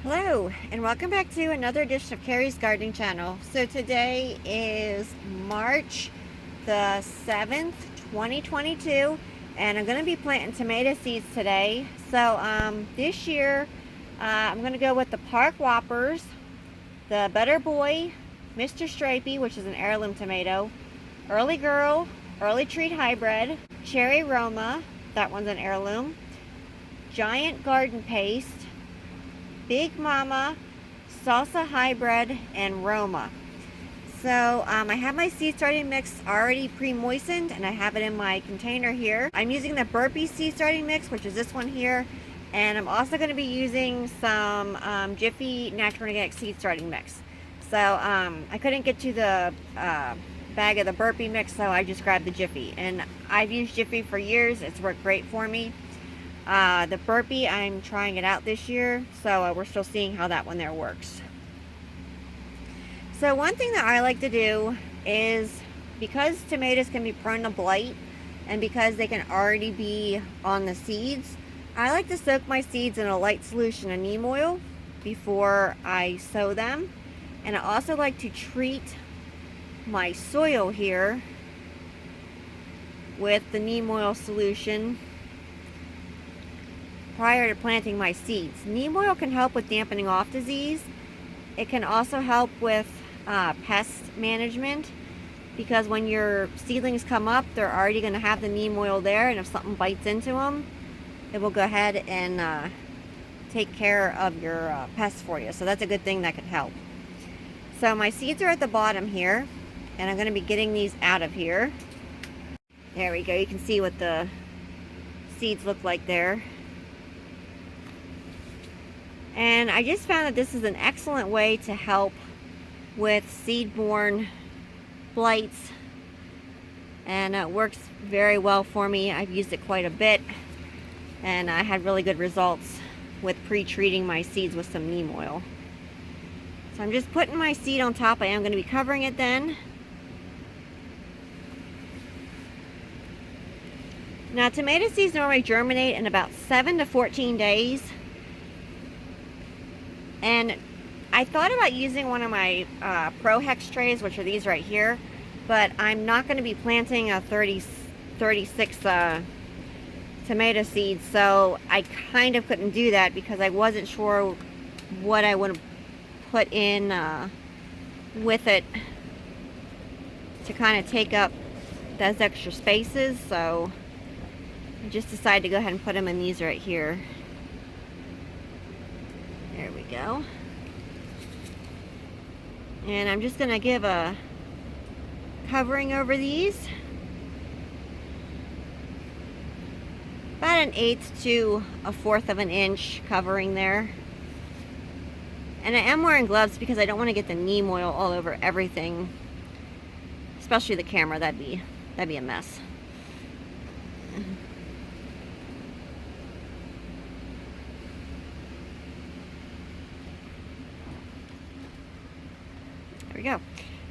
Hello, and welcome back to another edition of Carrie's Gardening Channel. So today is March the 7th, 2022, and I'm going to be planting tomato seeds today. So this year, I'm going to go with the Park Whoppers, the Better Boy, Mr. Stripey, which is an heirloom tomato, Early Girl, Early Treat Hybrid, Cherry Roma, that one's an heirloom, Giant Garden Paste, Big Mama, Salsa Hybrid, and Roma. So I have my seed starting mix already pre-moistened, and I have it in my container here. I'm using the Burpee seed starting mix, which is this one here, and I'm also going to be using some Jiffy Natural Organic seed starting mix. So I couldn't get to the bag of the Burpee mix, so I just grabbed the Jiffy, and I've used Jiffy for years. It's worked great for me. The Burpee, I'm trying it out this year, so we're still seeing how that one there works. So one thing that I like to do is, because tomatoes can be prone to blight, and because they can already be on the seeds, I like to soak my seeds in a light solution of neem oil before I sow them. And I also like to treat my soil here with the neem oil solution prior to planting my seeds. Neem oil can help with dampening off disease. It can also help with pest management, because when your seedlings come up, they're already going to have the neem oil there, and if something bites into them, it will go ahead and take care of your pests for you. So that's a good thing that can help. So my seeds are at the bottom here, and I'm going to be getting these out of here. There we go. You can see what the seeds look like there. And I just found that this is an excellent way to help with seed-borne blights, and it works very well for me. I've used it quite a bit, and I had really good results with pre-treating my seeds with some neem oil. So I'm just putting my seed on top. I am going to be covering it then. Now, tomato seeds normally germinate in about 7 to 14 days. And I thought about using one of my Pro Hex trays, which are these right here, but I'm not going to be planting a 36 tomato seeds, so I kind of couldn't do that because I wasn't sure what I would put in with it to kind of take up those extra spaces. So I just decided to go ahead and put them in these right here. There we go. And I'm just going to give a covering over these. About 1/8 to 1/4 of an inch covering there. And I am wearing gloves because I don't want to get the neem oil all over everything. Especially the camera. That'd be a mess. We go.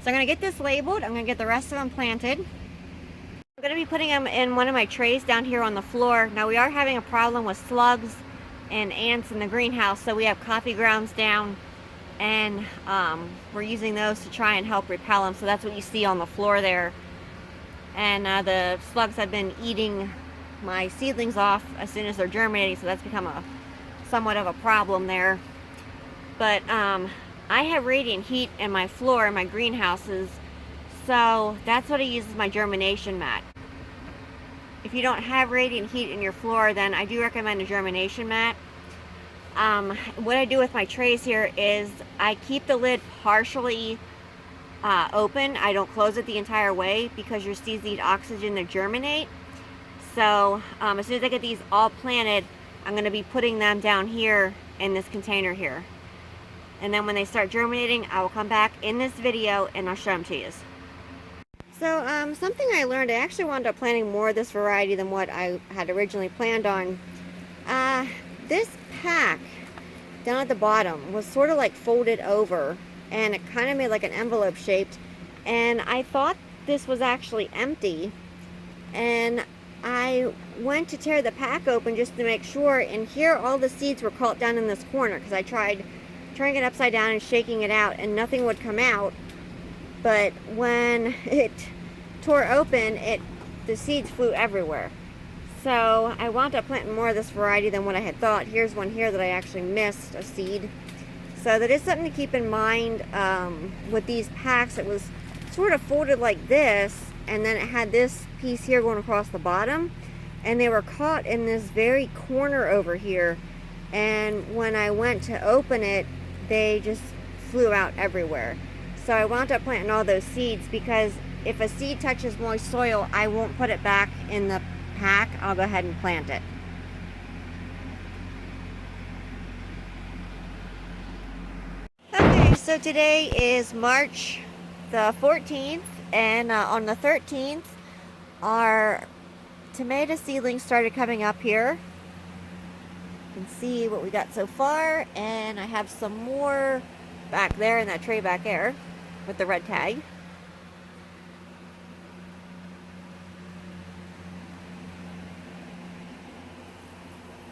So I'm going to get this labeled. I'm going to get the rest of them planted. I'm going to be putting them in one of my trays down here on the floor. Now, we are having a problem with slugs and ants in the greenhouse, so we have coffee grounds down, and we're using those to try and help repel them. So that's what you see on the floor there. And the slugs have been eating my seedlings off as soon as they're germinating, so that's become somewhat of a problem there. But I have radiant heat in my floor in my greenhouses, so that's what I use as my germination mat. If you don't have radiant heat in your floor, then I do recommend a germination mat. What I do with my trays here is I keep the lid partially open. I don't close it the entire way because your seeds need oxygen to germinate. So as soon as I get these all planted, I'm going to be putting them down here in this container here. And then when they start germinating, I will come back in this video and I'll show them to you. So something I learned, I actually wound up planting more of this variety than what I had originally planned on. This pack down at the bottom was sort of like folded over, and it kind of made like an envelope shaped. And I thought this was actually empty. And I went to tear the pack open just to make sure, and here all the seeds were caught down in this corner because I tried turning it upside down and shaking it out and nothing would come out. But when it tore open, the seeds flew everywhere. So I wound up planting more of this variety than what I had thought. Here's one here that I actually missed a seed. So that is something to keep in mind with these packs. It was sort of folded like this, and then it had this piece here going across the bottom, and they were caught in this very corner over here. And when I went to open it, they just flew out everywhere. So I wound up planting all those seeds because if a seed touches moist soil, I won't put it back in the pack. I'll go ahead and plant it. Okay, so today is March the 14th, and on the 13th, our tomato seedlings started coming up here. You can see what we got so far, and I have some more back there in that tray back there with the red tag.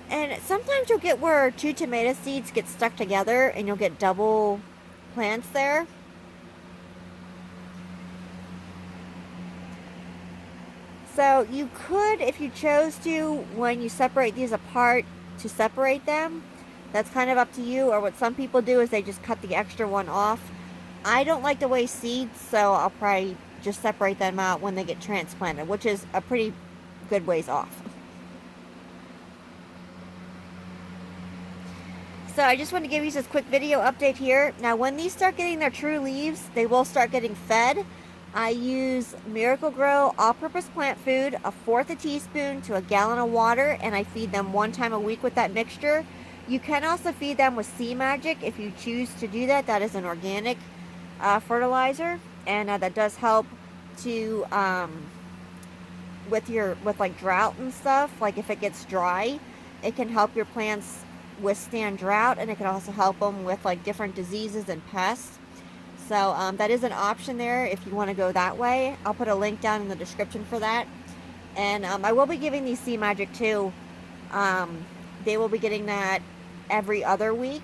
And sometimes you'll get where 2 tomato seeds get stuck together and you'll get double plants there. So you could, if you chose to, when you separate these apart, to separate them. That's kind of up to you. Or what some people do is they just cut the extra one off. I don't like to waste seeds, so I'll probably just separate them out when they get transplanted, which is a pretty good ways off. So I just want to give you this quick video update here. Now when these start getting their true leaves, they will start getting fed. I use Miracle-Gro all-purpose plant food, 1/4 teaspoon to 1 gallon of water, and I feed them 1 time a week with that mixture. You can also feed them with Sea Magic if you choose to do that. That is an organic fertilizer, and that does help to with like drought and stuff. Like if it gets dry, it can help your plants withstand drought, and it can also help them with like different diseases and pests. So that is an option there if you want to go that way. I'll put a link down in the description for that. And I will be giving these Sea Magic too. They will be getting that every other week.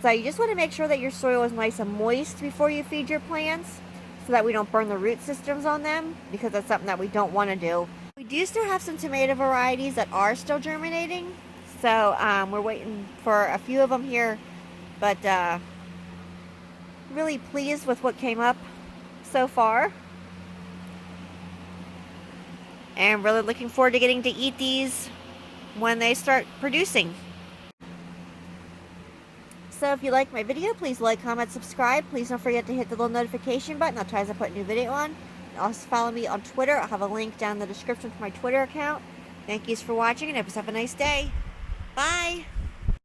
So you just want to make sure that your soil is nice and moist before you feed your plants, so that we don't burn the root systems on them, because that's something that we don't want to do. We do still have some tomato varieties that are still germinating. So we're waiting for a few of them here, but really pleased with what came up so far, and really looking forward to getting to eat these when they start producing. So if you like my video, please like, comment, subscribe. Please don't forget to hit the little notification button. I'll try to put a new video on. Also follow me on Twitter. I'll have a link down in the description for my Twitter account. Thank you for watching, and have a nice day. Bye.